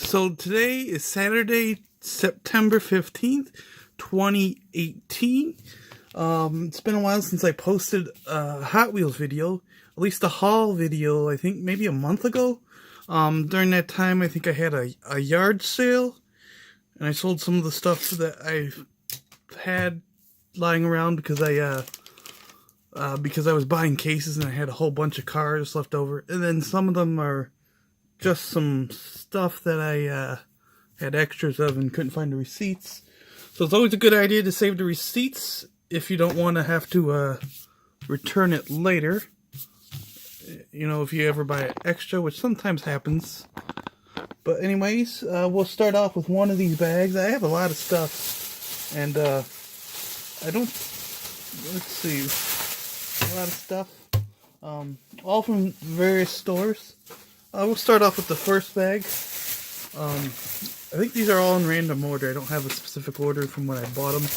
So today is Saturday, September 15th, 2018. It's been a while since I posted a Hot Wheels video, at least a haul video, I think maybe a month ago. During that time, I think I had a yard sale, and I sold some of the stuff that I had lying around because I was buying cases and I had a whole bunch of cars left over. And then some of them are just some stuff that I had extras of and couldn't find the receipts. So it's always a good idea to save the receipts if you don't want to have to return it later. You know, if you ever buy an extra, which sometimes happens. But anyways, we'll start off with one of these bags. I have a lot of stuff, and let's see, a lot of stuff, all from various stores. We'll start off with the first bag. I think these are all in random order. I don't have a specific order from when I bought them.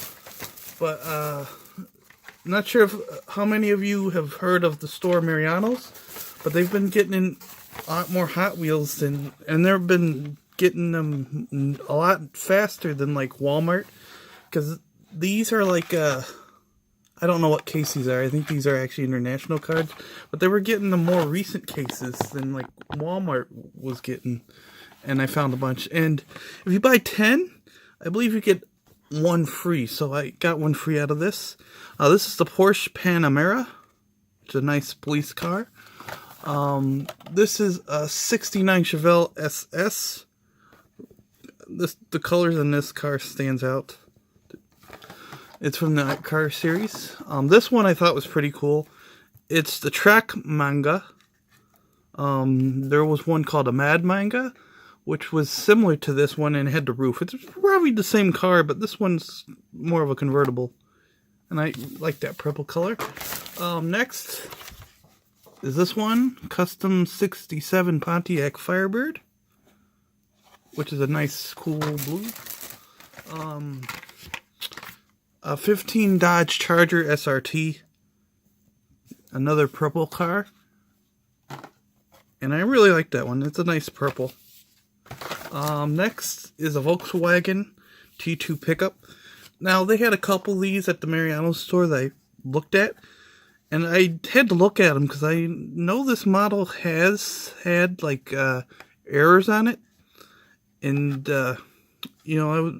But, I'm not sure how many of you have heard of the store Mariano's, but they've been getting in a lot more Hot Wheels, and they've been getting them a lot faster than, like, Walmart. Because these are, like, I don't know what case these are. I think these are actually international cards. But they were getting the more recent cases than, like, Walmart was getting. And I found a bunch. And if you buy 10, I believe you get one free. So I got one free out of this. This is the Porsche Panamera. It's a nice police car. This is a 69 Chevelle SS. The colors in this car stands out. It's from the car series. This one I thought was pretty cool. It's the Track Manga. There was one called a Mad Manga, which was similar to this one and had the roof. It's probably the same car, but this one's more of a convertible. And I like that purple color. Next is this one, Custom 67 Pontiac Firebird, which is a nice, cool blue. A 15 Dodge Charger SRT, another purple car, and I really like that one. It's a nice purple. Next is a Volkswagen T2 pickup. Now, they had a couple of these at the Mariano's store that I looked at, and I had to look at them because I know this model has had, like, errors on it, and, you know, I was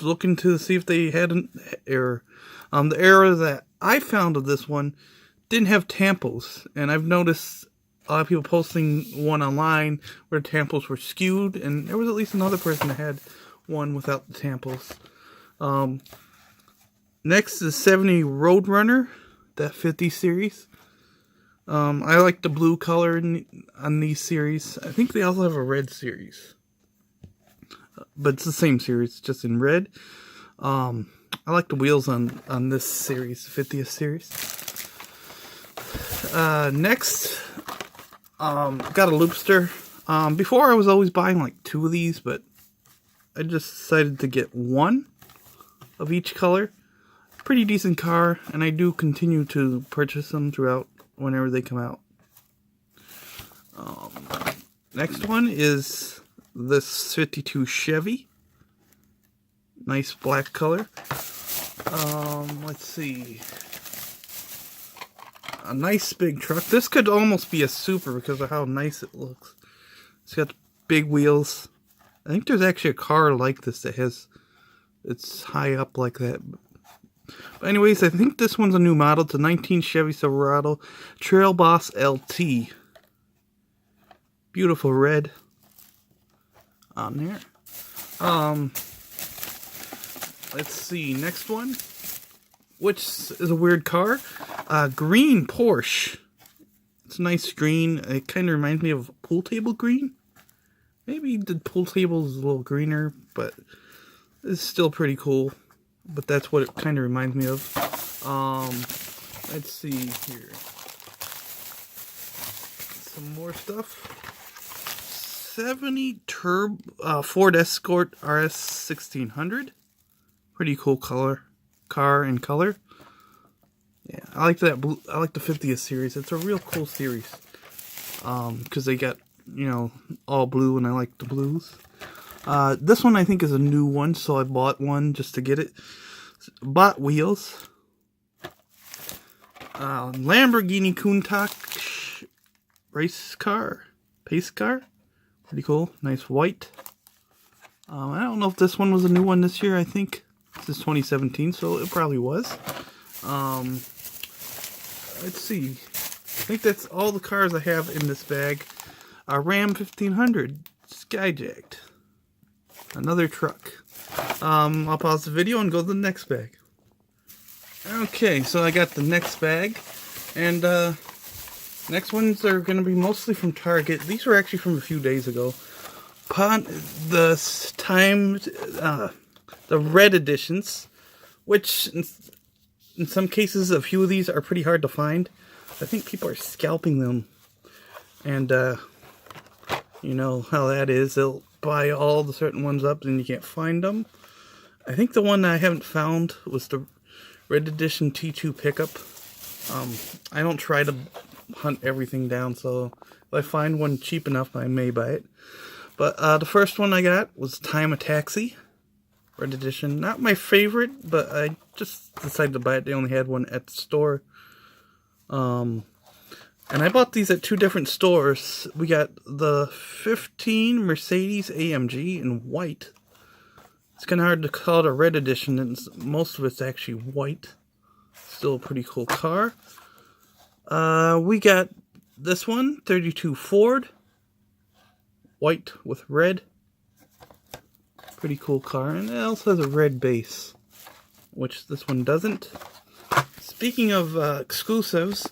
looking to see if they had an error. The error that I found of this one didn't have tampos, and I've noticed a lot of people posting one online where the tampos were skewed, and there was at least another person that had one without the tampos. Next is 70 Roadrunner, that 50 series. I like the blue color on these series. I think they also have a red series, but it's the same series, just in red. I like the wheels on this series, 50th series. Next, got a Loopster. Before I was always buying like 2 of these, but I just decided to get 1 of each color. Pretty decent car, and I do continue to purchase them throughout whenever they come out. Next one is this 52 Chevy. Nice black color. Let's see. A nice big truck. This could almost be a super because of how nice it looks. It's got big wheels. I think there's actually a car like this that it's high up like that. But anyways, I think this one's a new model. It's a 19 Chevy Silverado Trail Boss LT. Beautiful red on there. Let's see, next one, which is a weird car. Green Porsche. It's a nice green. It kind of reminds me of pool table green. Maybe the pool table is a little greener, but it's still pretty cool. But that's what it kind of reminds me of. Let's see here. Some more stuff. 70 Ford Escort RS 1600. Pretty cool car and color. Yeah, I like that blue. I like the 50th series. It's a real cool series. Because they got, you know, all blue, and I like the blues. This one I think is a new one, so I bought one just to get it. Bought wheels. Lamborghini Countach race car, pace car. Pretty cool, nice white. I don't know if this one was a new one this year. I think this is 2017, so it probably was. Let's see. I think that's all the cars I have in this bag. A Ram 1500 Skyjacked. Another truck. I'll pause the video and go to the next bag. Okay, so I got the next bag, and next ones are going to be mostly from Target. These were actually from a few days ago. The red editions, which in some cases, a few of these are pretty hard to find. I think people are scalping them, and you know how that is. They'll buy all the certain ones up and you can't find them. I think the one that I haven't found was the Red Edition T2 pickup. I don't try to hunt everything down, so if I find one cheap enough, I may buy it. But the first one I got was Time of Taxi, Red Edition. Not my favorite, but I just decided to buy it. They only had one at the store. And I bought these at two different stores. We got the 15 Mercedes AMG in white. It's kind of hard to call it a red edition, and most of it's actually white. Still a pretty cool car. We got this one, 32 Ford. White with red. Pretty cool car. And it also has a red base, which this one doesn't. Speaking of exclusives,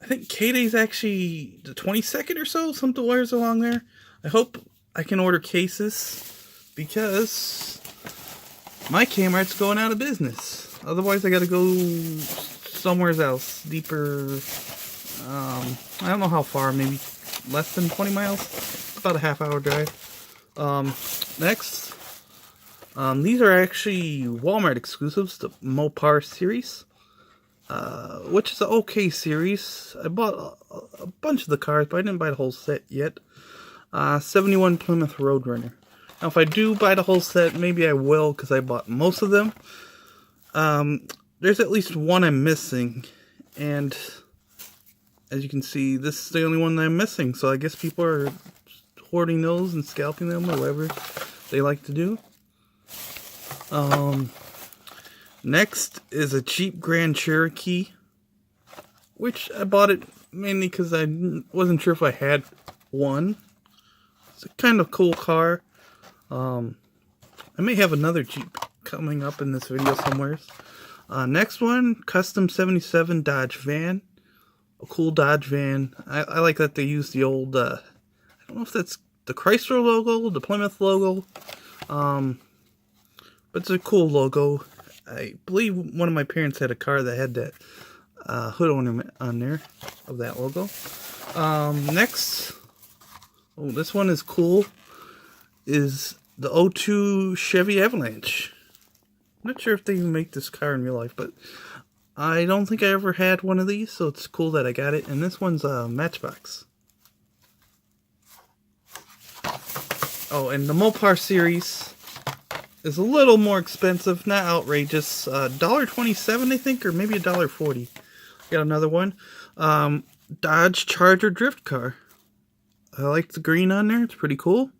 I think K-Day's actually the 22nd or so, something wears along there. I hope I can order cases, because my Kmart's going out of business. Otherwise, I gotta go somewhere else, deeper. I don't know how far, maybe less than 20 miles. It's about a half-hour drive. Next, these are actually Walmart exclusives, the Mopar series, which is an okay series. I bought a bunch of the cars, but I didn't buy the whole set yet. 71 Plymouth Roadrunner. Now, if I do buy the whole set, maybe I will, because I bought most of them. There's at least one I'm missing, and as you can see, this is the only one that I'm missing, so I guess people are hoarding those and scalping them, or whatever they like to do. Next is a cheap Grand Cherokee, which I bought it mainly because I wasn't sure if I had one. It's a kind of cool car. I may have another Jeep coming up in this video somewhere. Next one, Custom 77 Dodge Van. A cool Dodge van. I like that they use the old, I don't know if that's the Chrysler logo, the Plymouth logo. But it's a cool logo. I believe one of my parents had a car that had that hood ornament on there of that logo. Next, oh, this one is cool, is the 02 Chevy Avalanche. I'm not sure if they even make this car in real life, but I don't think I ever had one of these, so it's cool that I got it. And this one's a Matchbox. Oh, and the Mopar series is a little more expensive, not outrageous. $1.27, I think, or maybe $1.40. Got another one. Dodge Charger drift car. I like the green on there. It's pretty cool.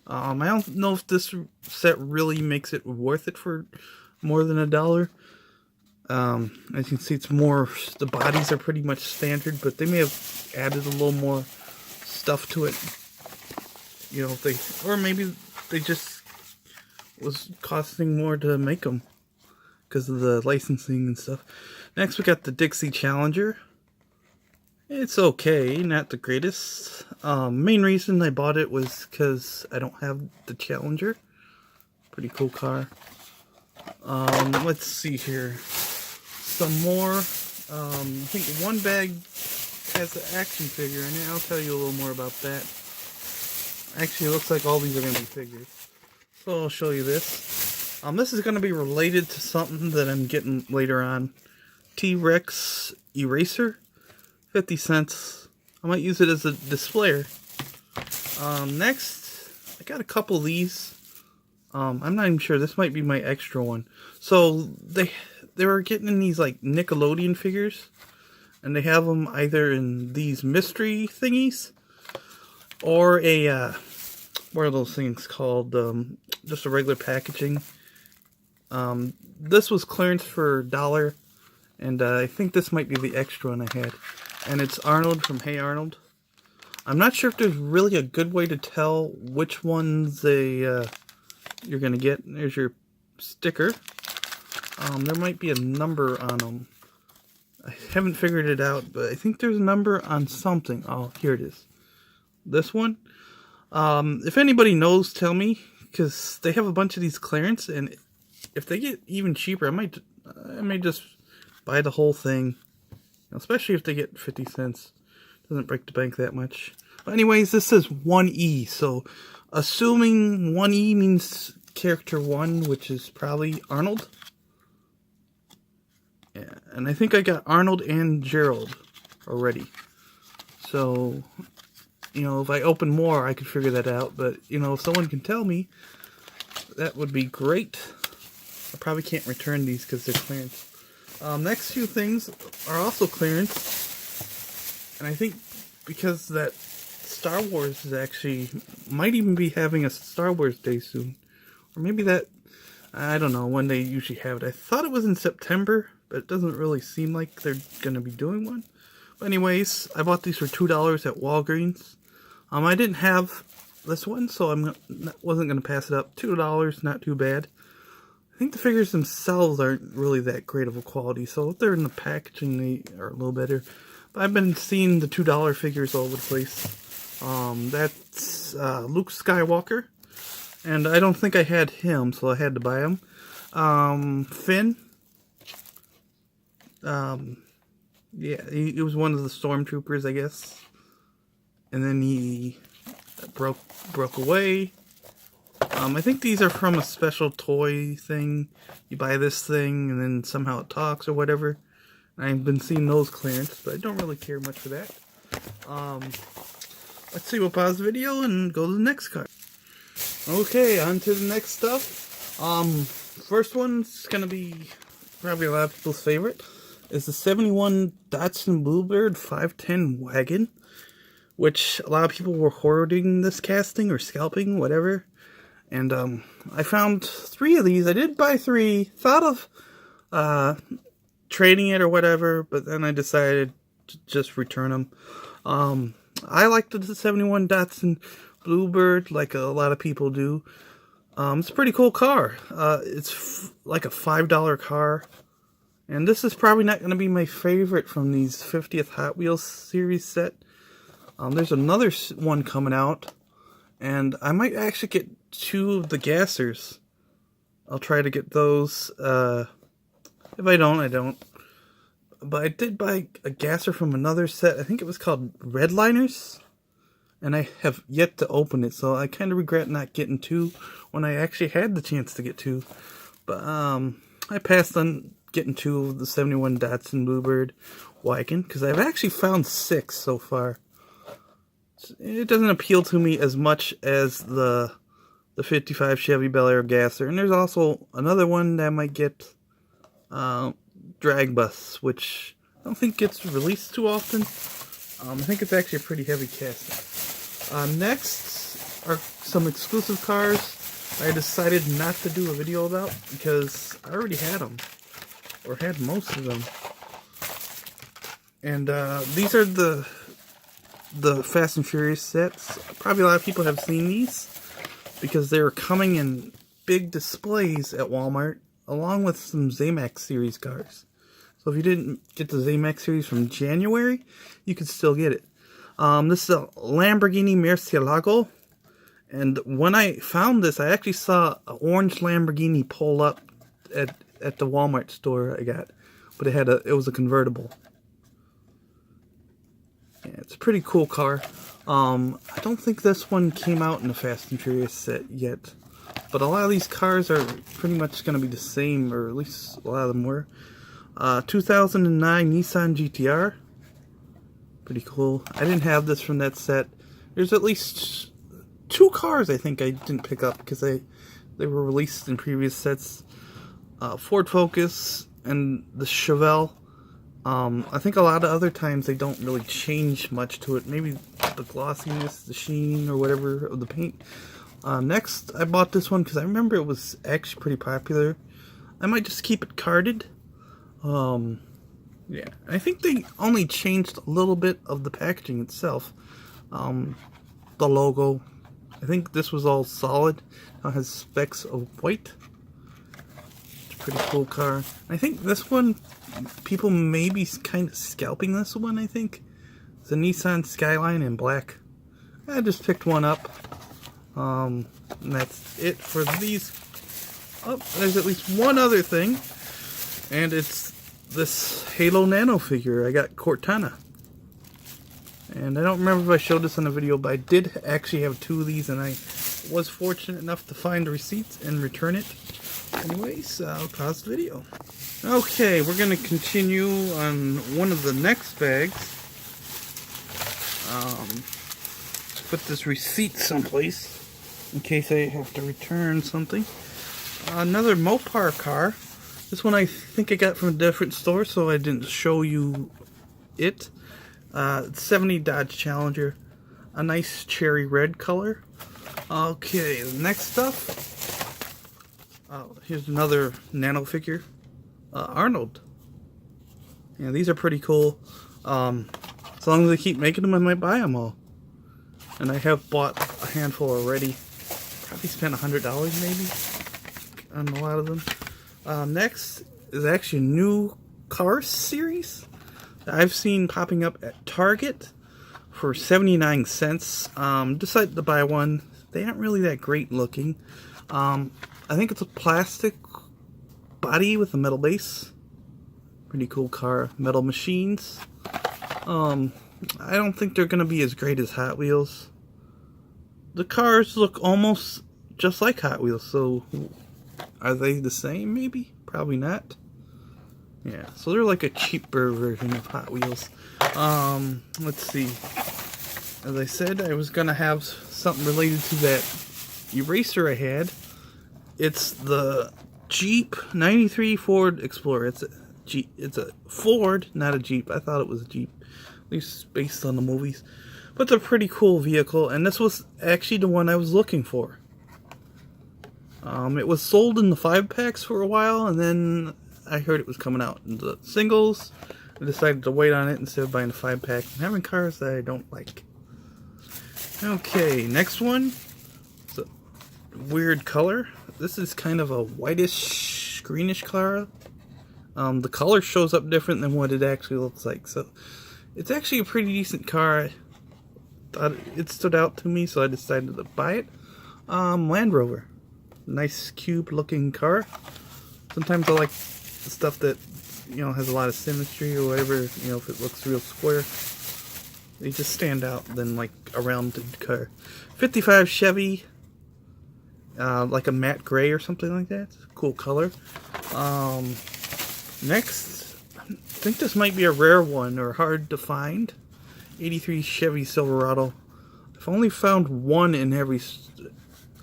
I don't know if this set really makes it worth it for more than $1. As you can see, it's more, the bodies are pretty much standard, but they may have added a little more stuff to it. You know, if they, or maybe they just was costing more to make them because of the licensing and stuff. Next, we got the Dixie Challenger. It's okay, not the greatest. Main reason I bought it was because I don't have the Challenger. Pretty cool car. Let's see here. Some more. I think one bag has the action figure in it. I'll tell you a little more about that. Actually, it looks like all these are going to be figures. So I'll show you this. This is going to be related to something that I'm getting later on. T-Rex Eraser. 50 cents. I might use it as a displayer. Next got a couple of these. I'm not even sure. This might be my extra one. So they were getting in these like Nickelodeon figures, and they have them either in these mystery thingies or a what are those things called? Just a regular packaging. This was clearance for $1, and I think this might be the extra one I had. And it's Arnold from Hey Arnold. I'm not sure if there's really a good way to tell which ones you're gonna get. There's your sticker. There might be a number on them. I haven't figured it out, but I think there's a number on something. Oh, here it is. This one. If anybody knows, tell me, because they have a bunch of these clearance, and if they get even cheaper, I might just buy the whole thing. Especially if they get 50 cents. Doesn't break the bank that much. But anyways, this says 1E, so assuming 1E means character 1, which is probably Arnold. Yeah, and I think I got Arnold and Gerald already. So, you know, if I open more, I could figure that out. But, you know, if someone can tell me, that would be great. I probably can't return these because they're clearance. Next few things are also clearance. And I think because that Star Wars is actually, might even be having a Star Wars Day soon. Or maybe that, I don't know when they usually have it. I thought it was in September, but it doesn't really seem like they're going to be doing one. But anyways, I bought these for $2 at Walgreens. I didn't have this one, so I wasn't going to pass it up. $2, not too bad. I think the figures themselves aren't really that great of a quality, so if they're in the packaging, they are a little better. But I've been seeing the $2 figures all over the place. That's Luke Skywalker, and I don't think I had him, so I had to buy him. Finn. Yeah, he was one of the stormtroopers, I guess. And then he broke away. I think these are from a special toy thing. You buy this thing, and then somehow it talks or whatever. I've been seeing those clearance, but I don't really care much for that. Let's see, we'll pause the video and go to the next card. Okay, on to the next stuff. First one's gonna be probably a lot of people's favorite. Is the 71 Datsun Bluebird 510 wagon, which a lot of people were hoarding this casting or scalping, whatever. And I found 3 of these. I did buy 3. Thought of trading it or whatever, but then I decided to just return them. I like the 71 Datsun Bluebird, like a lot of people do. It's a pretty cool car. It's like a $5 car. And this is probably not going to be my favorite from these 50th Hot Wheels series set. There's another one coming out. And I might actually get 2 of the gassers. I'll try to get those. If I don't, I don't. But I did buy a gasser from another set. I think it was called Redliners. And I have yet to open it. So I kind of regret not getting 2 when I actually had the chance to get 2. But I passed on getting 2 of the 71 Datsun Bluebird wagon. Because I've actually found 6 so far. It doesn't appeal to me as much as the 55 Chevy Bel Air gasser. And there's also another one that I might get, Drag Bus, which I don't think gets released too often. I think it's actually a pretty heavy casting. Next are some exclusive cars I decided not to do a video about because I already had them, or had most of them. And these are the Fast and Furious sets. Probably a lot of people have seen these because they were coming in big displays at Walmart along with some Zamax series cars. So if you didn't get the Zamax series from January, you could still get it. This is a Lamborghini Murcielago. And when I found this, I actually saw an orange Lamborghini pull up at the Walmart store I got. But it was a convertible. Yeah, it's a pretty cool car. I don't think this one came out in the Fast and Furious set yet. But a lot of these cars are pretty much going to be the same, or at least a lot of them were. 2009 Nissan GTR. Pretty cool. I didn't have this from that set. There's at least two cars I think I didn't pick up because they were released in previous sets. Ford Focus and the Chevelle. I think a lot of other times they don't really change much to it. Maybe the glossiness, the sheen, or whatever of the paint. Next, I bought this one because I remember it was actually pretty popular. I might just keep it carded. Yeah, I think they only changed a little bit of the packaging itself. The logo. I think this was all solid. Now it has specks of white. It's a pretty cool car. I think this one, people may be kind of scalping this one, I think. It's a Nissan Skyline in black. I just picked one up. And that's it for these. Oh, there's at least one other thing. And it's this Halo Nano figure. I got Cortana. And I don't remember if I showed this in the video, but I did actually have two of these, and I was fortunate enough to find the receipts and return it. Anyways, I'll pause the video. Okay, we're going to continue on one of the next bags. Put this receipt someplace in case I have to return something. Another Mopar car. This one I think I got from a different store, so I didn't show you it. 70 Dodge Challenger. A nice cherry red color. Okay, the next stuff. Here's another Nano figure. Arnold. Yeah, these are pretty cool. As long as they keep making them, I might buy them all. And I have bought a handful already. Probably spent $100 maybe on a lot of them. Next is actually a new car series that I've seen popping up at Target for 79 cents. Decided to buy one. They aren't really that great looking. I think it's a plastic body with a metal base. Pretty cool car. Metal machines. I don't think they're going to be as great as Hot Wheels. The cars look almost just like Hot Wheels, so are they the same maybe? Probably not. Yeah, so they're like a cheaper version of Hot Wheels. Let's see. As I said, I was going to have something related to that eraser I had. It's the Jeep 93 Ford Explorer. It's a Jeep. It's a Ford, not a Jeep. I thought it was a Jeep, at least based on the movies. But it's a pretty cool vehicle, and this was actually the one I was looking for. It was sold in the 5-packs for a while, and then I heard it was coming out in the singles. I decided to wait on it instead of buying a 5-pack and having cars that I don't like. Okay, next one. It's a weird color. This is kind of a whitish, greenish car. The color shows up different than what it actually looks like. So it's actually a pretty decent car. I thought it stood out to me, so I decided to buy it. Land Rover. Nice cube looking car. Sometimes I like the stuff that, you know, has a lot of symmetry or whatever, you know, if it looks real square. They just stand out than like a rounded car. 55 Chevy. Like a matte gray or something like that. Cool color. Next, I think this might be a rare one or hard to find. 83 Chevy Silverado. I've only found one in every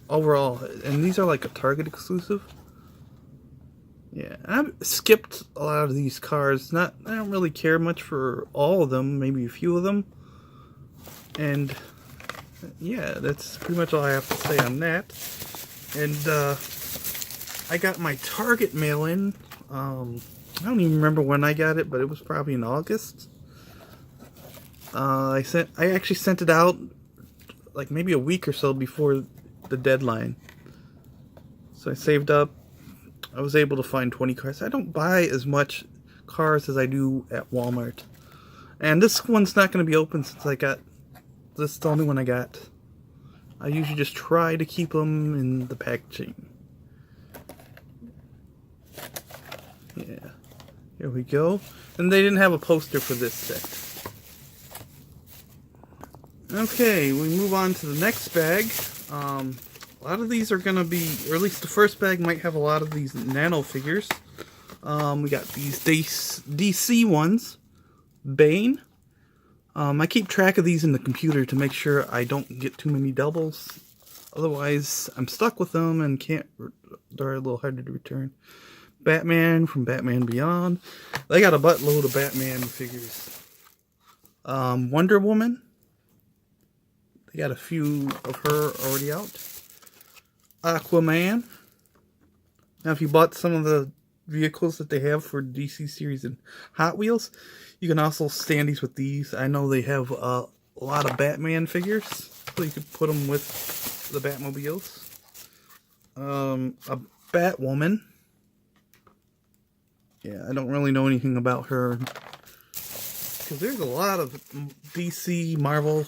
overall, and these are like a Target exclusive. Yeah, I've skipped a lot of these cars. I don't really care much for all of them, maybe a few of them. And yeah, that's pretty much all I have to say on that. And I got my Target mail-in. I don't even remember when I got it, but it was probably in August. I actually sent it out like maybe a week or so before the deadline. So I saved up. I was able to find 20 cars. I don't buy as much cars as I do at Walmart. And this one's not going to be open since I got... This is the only one I got. I usually just try to keep them in the packaging. Yeah. Here we go. And they didn't have a poster for this set. Okay, we move on to the next bag. A lot of these are going to be, or at least the first bag might have a lot of these Nano figures. We got these DC ones. Bane. I keep track of these in the computer to make sure I don't get too many doubles. Otherwise, I'm stuck with them and can't. They're a little harder to return. Batman from Batman Beyond. They got a buttload of Batman figures. Wonder Woman. They got a few of her already out. Aquaman. Now, if you bought some of the vehicles that they have for DC series and Hot Wheels, you can also stand these with these. I know they have a lot of Batman figures, so you could put them with the Batmobiles. A Batwoman. Yeah, I don't really know anything about her, because there's a lot of DC, Marvel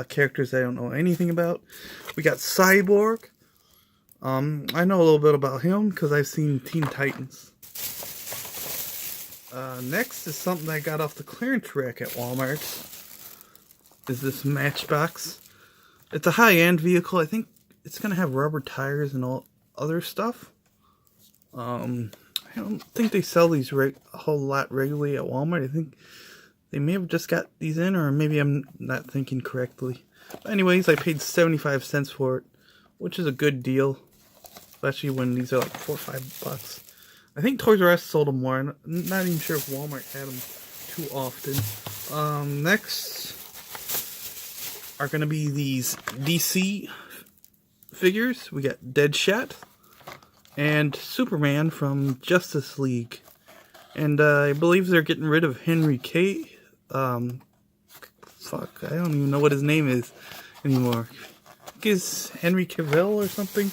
characters I don't know anything about. We got Cyborg. I know a little bit about him because I've seen Teen Titans. Next is something I got off the clearance rack at Walmart. Is this Matchbox. It's a high-end vehicle. I think it's going to have rubber tires and all other stuff. I don't think they sell these a whole lot regularly at Walmart. I think they may have just got these in, or maybe I'm not thinking correctly. But anyways, I paid 75 cents for it, which is a good deal. Especially when these are like $4 or $5. I think Toys R Us sold them more. I'm not even sure if Walmart had them too often. Next are going to be these DC figures. We got Deadshot and Superman from Justice League. And I believe they're getting rid of Henry K. Fuck, I don't even know what his name is anymore. I think it's Henry Cavill or something.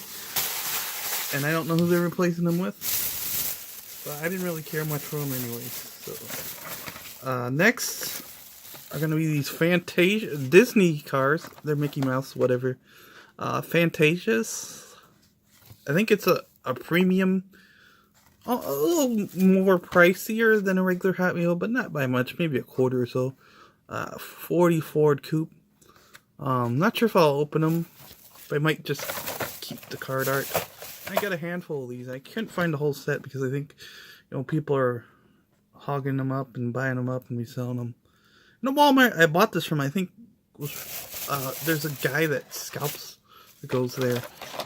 And I don't know who they're replacing them with. But I didn't really care much for them anyways. So, next are going to be these Fantasia Disney cars. They're Mickey Mouse, whatever. Fantasias. I think it's a premium. A little more pricier than a regular Hot Wheel, but not by much. Maybe a quarter or so. 40 Ford Coupe. Not sure if I'll open them. But I might just keep the card art. I got a handful of these. I couldn't find the whole set because I think, people are hogging them up and buying them up and reselling them. In Walmart, I bought this from, I think, there's a guy that scalps that goes there.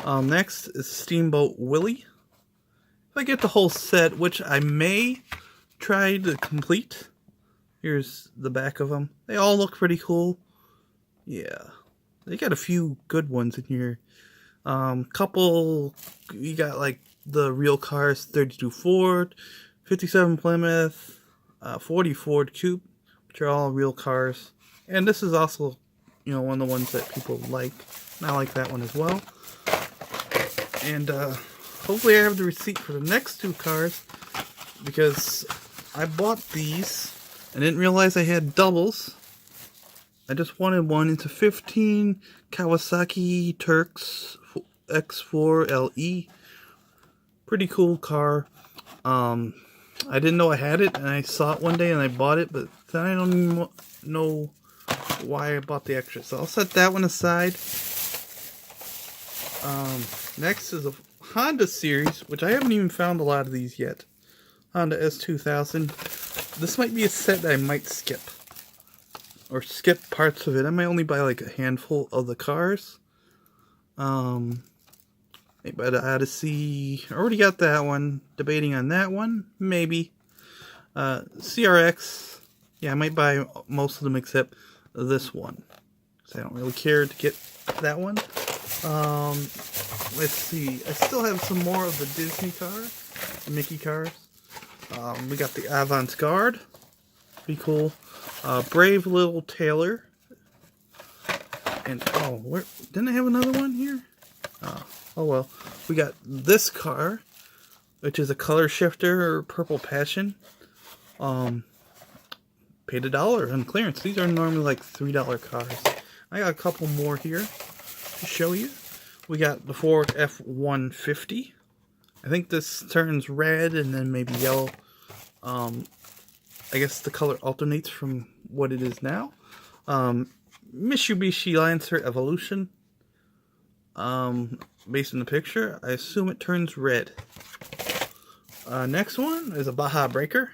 Next is Steamboat Willie. If I get the whole set, which I may try to complete. Here's the back of them. They all look pretty cool. Yeah. They got a few good ones in here. Couple, you got like the real cars, 32 Ford, 57 Plymouth, 40 Ford Coupe, which are all real cars. And this is also, one of the ones that people like. And I like that one as well. And, hopefully I have the receipt for the next two cars, because I bought these and didn't realize I had doubles. I just wanted one. It's a 15 Kawasaki Turks X4 LE. Pretty cool car. I didn't know I had it, and I saw it one day and I bought it, but then I don't even know why I bought the extra. So I'll set that one aside. Next is a Honda series, which I haven't even found a lot of these yet. Honda S2000. This might be a set that I might skip. Or skip parts of it. I might only buy like a handful of the cars. Maybe the Odyssey. I already got that one. Debating on that one. Maybe. CRX. Yeah, I might buy most of them except this one. Because I don't really care to get that one. Let's see. I still have some more of the Disney cars. The Mickey cars. We got the Avant-Garde. Pretty cool. Brave Little Tailor. And, where didn't I have another one here? Oh well. We got this car, which is a color shifter, or Purple Passion. Paid $1 on clearance. These are normally like $3 cars. I got a couple more here to show you. We got the Ford F-150. I think this turns red and then maybe yellow. I guess the color alternates from what it is now. Mitsubishi Lancer Evolution. Based on the picture, I assume it turns red. Next one is a Baja Breaker,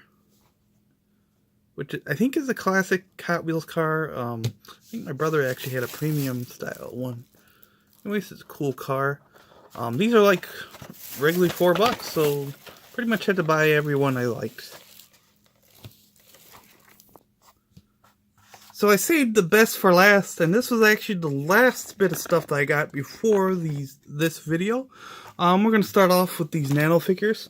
which I think is a classic Hot Wheels car. I think my brother actually had a premium style one Anyways, it's a cool car. These are like regularly $4, so pretty much had to buy every one I liked. So I saved the best for last, and this was actually the last bit of stuff that I got before this video. We're going to start off with these Nano figures.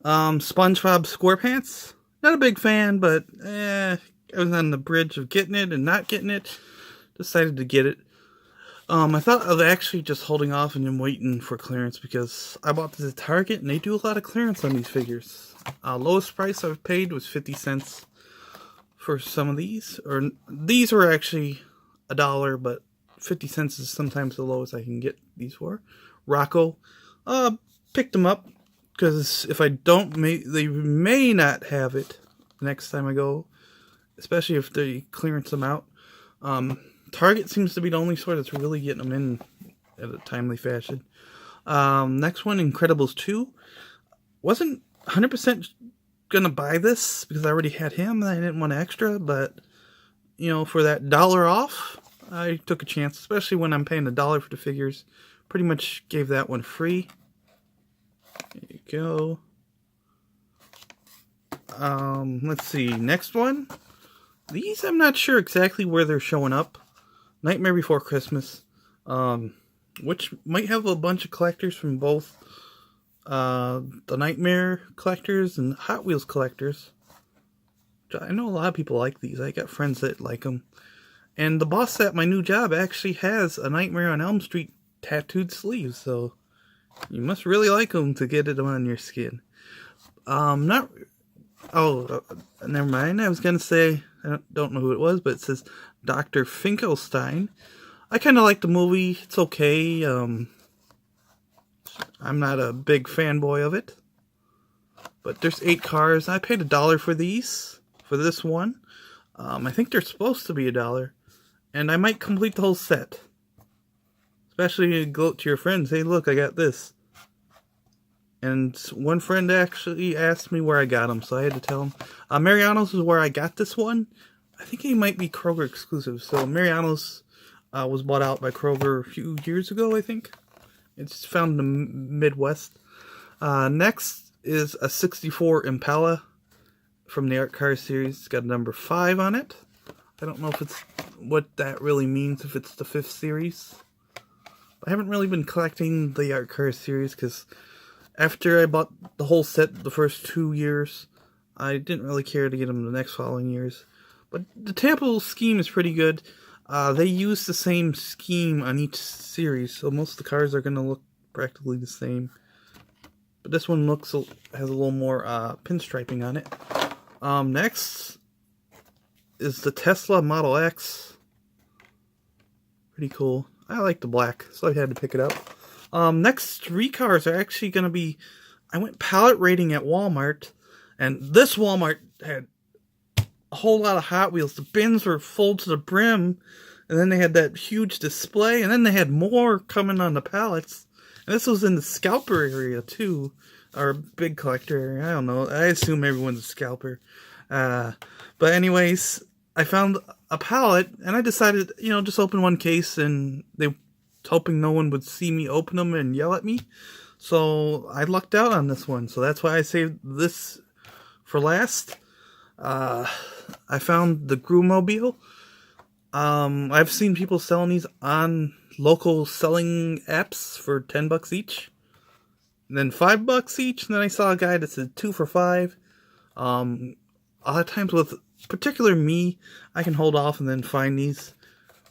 SpongeBob SquarePants. Not a big fan, but I was on the bridge of getting it and not getting it. Decided to get it. I thought of actually just holding off and then waiting for clearance because I bought this at Target and they do a lot of clearance on these figures. Lowest price I've paid was 50 cents for some of these. Or these were actually $1, but 50 cents is sometimes the lowest I can get these for. Rocco. Picked them up because if I don't, they may not have it next time I go, especially if they clearance them out. Target seems to be the only store that's really getting them in at a timely fashion. Next one, Incredibles 2. Wasn't 100% gonna buy this because I already had him and I didn't want extra, but you know, for that $1 off, I took a chance, especially when I'm paying $1 for the figures. Pretty much gave that one free. There you go. Let's see, next one. These I'm not sure exactly where they're showing up. Nightmare Before Christmas, which might have a bunch of collectors from both the Nightmare collectors and Hot Wheels collectors. I know a lot of people like these. I got friends that like them. And the boss at my new job actually has a Nightmare on Elm Street tattooed sleeve, so you must really like them to get it on your skin. Never mind. I was gonna say, I don't know who it was, but it says Dr. Finkelstein. I kind of like the movie. It's okay. I'm not a big fanboy of it. But there's 8 cars. I paid $1 for these. For this one. I think they're supposed to be $1. And I might complete the whole set. Especially you go to your friends. Hey, look, I got this. And one friend actually asked me where I got them, so I had to tell him. Mariano's is where I got this one. I think he might be Kroger exclusive. So Mariano's was bought out by Kroger a few years ago, I think. It's found in the Midwest. Next is a 64 Impala from the Art Car series. It's got a number 5 on it. I don't know if it's what that really means, if it's the 5th series. I haven't really been collecting the Art Car series because after I bought the whole set the first 2 years, I didn't really care to get them the next following years. But the Tampa scheme is pretty good. They use the same scheme on each series, so most of the cars are going to look practically the same. But this one has a little more pinstriping on it. Next is the Tesla Model X. Pretty cool. I like the black, so I had to pick it up. Next 3 cars are actually going to be... I went pallet rating at Walmart, and this Walmart had a whole lot of Hot Wheels. The bins were full to the brim, and then they had that huge display, and then they had more coming on the pallets. And this was in the scalper area, too. Or big collector area. I don't know. I assume everyone's a scalper. But anyways, I found a pallet, and I decided, just open one case, and they hoping no one would see me open them and yell at me. So I lucked out on this one. So that's why I saved this for last. I found the Groommobile. I've seen people selling these on local selling apps for $10 each. And then $5 each. And then I saw a guy that said 2 for $5. A lot of times with particular me, I can hold off and then find these.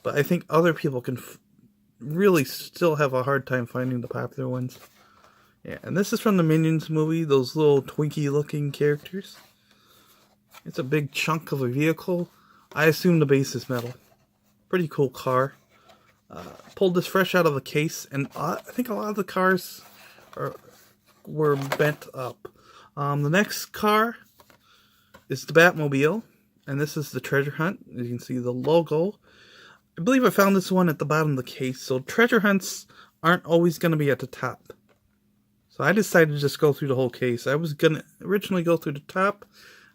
But I think other people can really still have a hard time finding the popular ones. Yeah, and this is from the Minions movie, those little Twinkie looking characters. It's a big chunk of a vehicle. I assume the base is metal. Pretty cool car. Pulled this fresh out of a case, and I think a lot of the cars were bent up. The next car is the Batmobile, and this is the Treasure Hunt. You can see the logo. I believe I found this one at the bottom of the case, so treasure hunts aren't always going to be at the top. So I decided to just go through the whole case. I was going to originally go through the top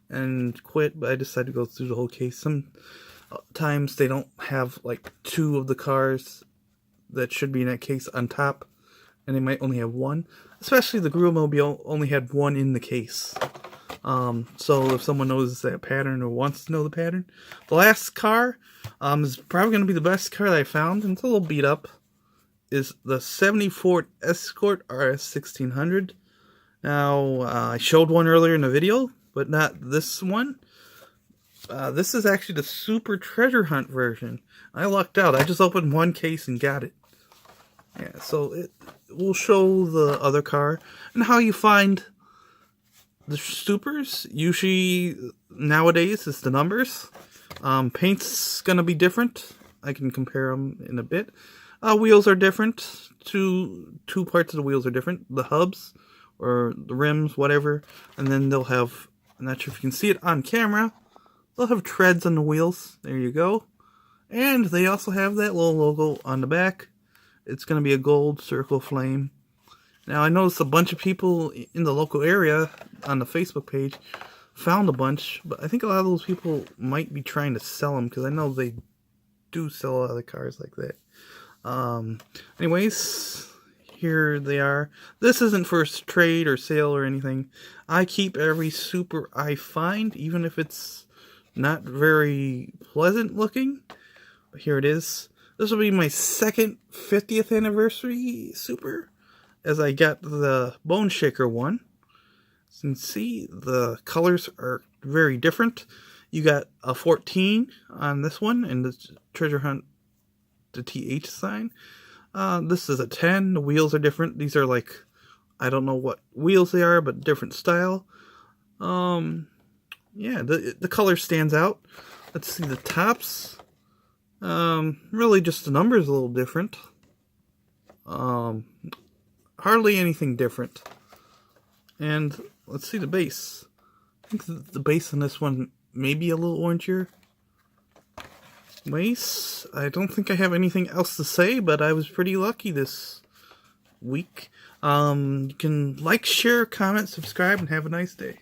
and quit, but I decided to go through the whole case. Sometimes they don't have like 2 of the cars that should be in that case on top, and they might only have one. Especially the Gruelmobile only had one in the case. So if someone knows that pattern or wants to know the pattern. The last car is probably going to be the best car that I found, and it's a little beat up, is the 70 Ford Escort RS 1600. Now, I showed one earlier in the video, but not this one. This is actually the Super Treasure Hunt version. I lucked out. I just opened one case and got it. Yeah, so it will show the other car and how you find the supers. Usually, nowadays, it's the numbers. Paint's gonna be different. I can compare them in a bit. Wheels are different. Two parts of the wheels are different. The hubs, or the rims, whatever. And then they'll have, I'm not sure if you can see it on camera, they'll have treads on the wheels. There you go. And they also have that little logo on the back. It's going to be a gold circle flame. Now, I noticed a bunch of people in the local area on the Facebook page found a bunch, but I think a lot of those people might be trying to sell them, because I know they do sell a lot of cars like that. Anyways, here they are. This isn't for trade or sale or anything. I keep every super I find, even if it's not very pleasant looking. But here it is. This will be my second 50th anniversary super, as I got the Bone Shaker one. As you can see, the colors are very different. You got a 14 on this one, and the Treasure Hunt, the TH sign. This is a 10. The wheels are different. These are like, I don't know what wheels they are, but different style. Yeah, the color stands out. Let's see the tops. Really just the numbers a little different. Hardly anything different. And let's see the base. I think the base on this one may be a little orangier. Base, I don't think I have anything else to say, but I was pretty lucky this week. You can like, share, comment, subscribe, and have a nice day.